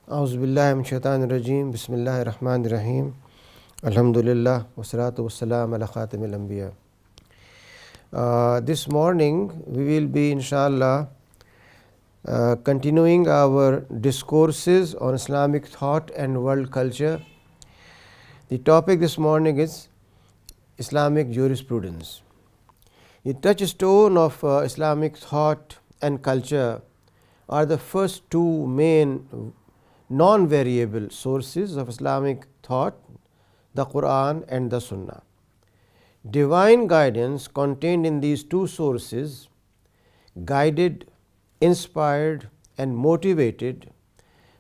A'udhu billahi min shaitanir rajim. Bismillahir rahmanir rahim. Alhamdulillah wassalatu wassalam ala khatamil anbiya. This morning we will be inshallah continuing our discourses on Islamic thought and world culture. The topic this morning is Islamic jurisprudence. The touchstone of Islamic thought and culture are the first two main non-variable sources of Islamic thought, the Quran and the Sunnah. Divine guidance contained in these two sources guided, inspired and motivated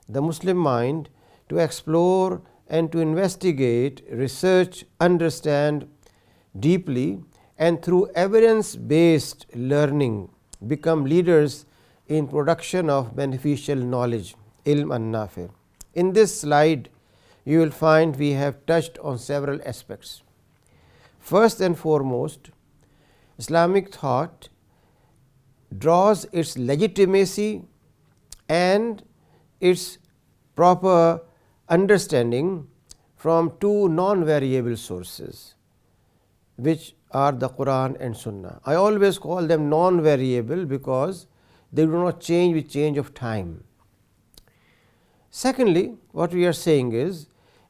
the Muslim mind to explore and to investigate, research, understand deeply, and through evidence-based learning become leaders in production of beneficial knowledge, ilm and nafi. In this slide you will find we have touched on several aspects. First and foremost, Islamic thought draws its legitimacy and its proper understanding from two non-variable sources, which are the Quran and Sunnah. I always call them non-variable because they do not change with change of time. Secondly, what we are saying is,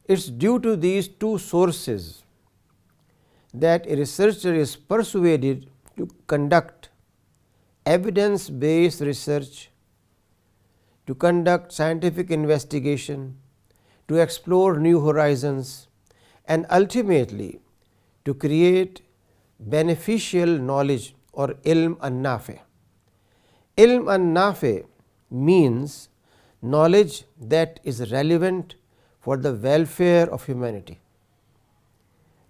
it's due to these two sources that a researcher is persuaded to conduct evidence-based research, to conduct scientific investigation, to explore new horizons, and ultimately to create beneficial knowledge or ilm an-nafi. Ilm an-nafi means knowledge that is relevant for the welfare of humanity.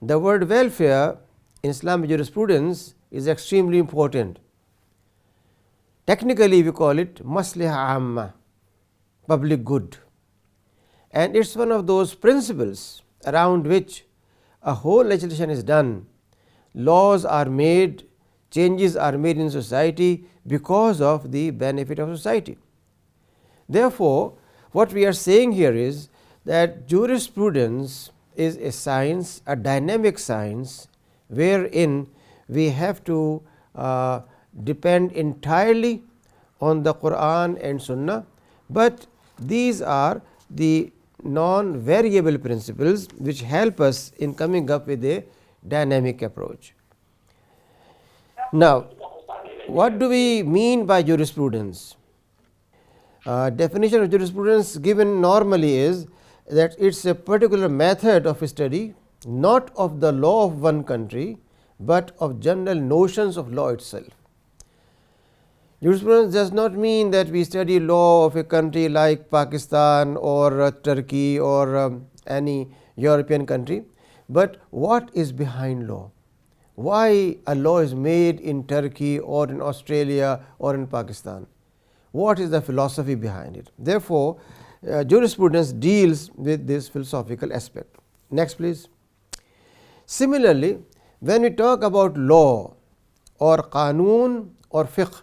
The word welfare in Islamic jurisprudence is extremely important. Technically we call it maslaha amma, public good, and it is one of those principles around which a whole legislation is done. Laws are made, changes are made in society because of the benefit of society. Therefore, what we are saying here is that jurisprudence is a science, a dynamic science, wherein we have to depend entirely on the Quran and Sunnah, but these are the non-variable principles which help us in coming up with a dynamic approach. Now, what do we mean by jurisprudence? Definition of jurisprudence given normally is that it is a particular method of study, not of the law of one country, but of general notions of law itself. Jurisprudence does not mean that we study law of a country like Pakistan or Turkey or any European country, but what is behind law? Why a law is made in Turkey or in Australia or in Pakistan? What is the philosophy behind it? Therefore, jurisprudence deals with this philosophical aspect. Next please. Similarly, when we talk about law or qanun or fiqh,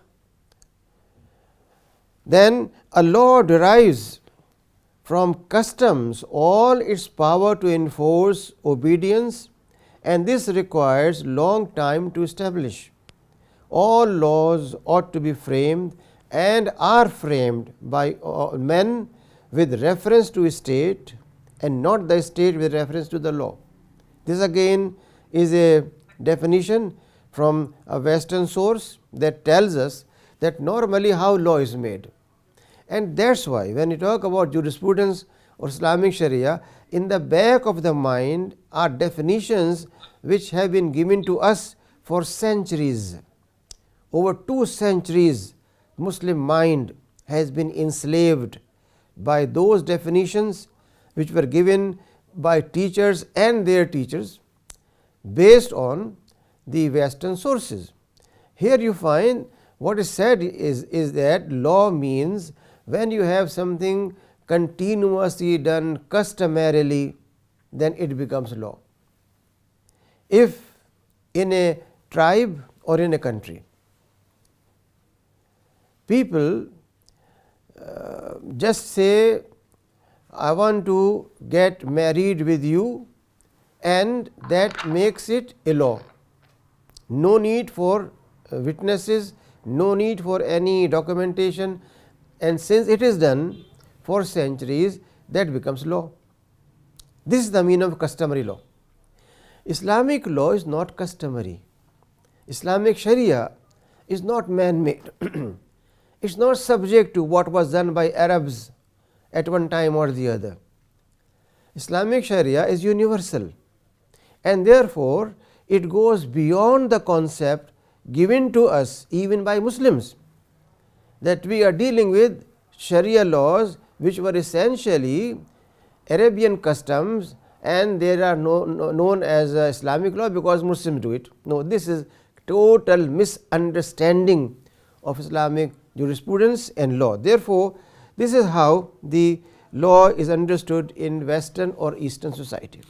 then a law derives from customs all its power to enforce obedience, and this requires long time to establish. All laws ought to be framed and are framed by men with reference to state and not the state with reference to the law. This again is a definition from a Western source that tells us that normally how law is made. And that is why when you talk about jurisprudence or Islamic Sharia, in the back of the mind are definitions which have been given to us for centuries. Over 2 centuries, Muslim mind has been enslaved by those definitions which were given by teachers and their teachers based on the Western sources. Here you find what is said is that law means when you have something continuously done customarily, then it becomes law. If in a tribe or in a country people just say I want to get married with you, and that makes it a law. No need for witnesses, no need for any documentation, and since it is done for centuries, that becomes law. This is the meaning of customary law. Islamic law is not customary. Islamic Sharia is not man-made. It is not subject to what was done by Arabs at one time or the other. Islamic Sharia is universal, and therefore it goes beyond the concept given to us even by Muslims, that we are dealing with Sharia laws which were essentially Arabian customs, and they are known as Islamic law because Muslims do it. No, this is total misunderstanding of Islamic jurisprudence and law. Therefore, this is how the law is understood in Western or Eastern society.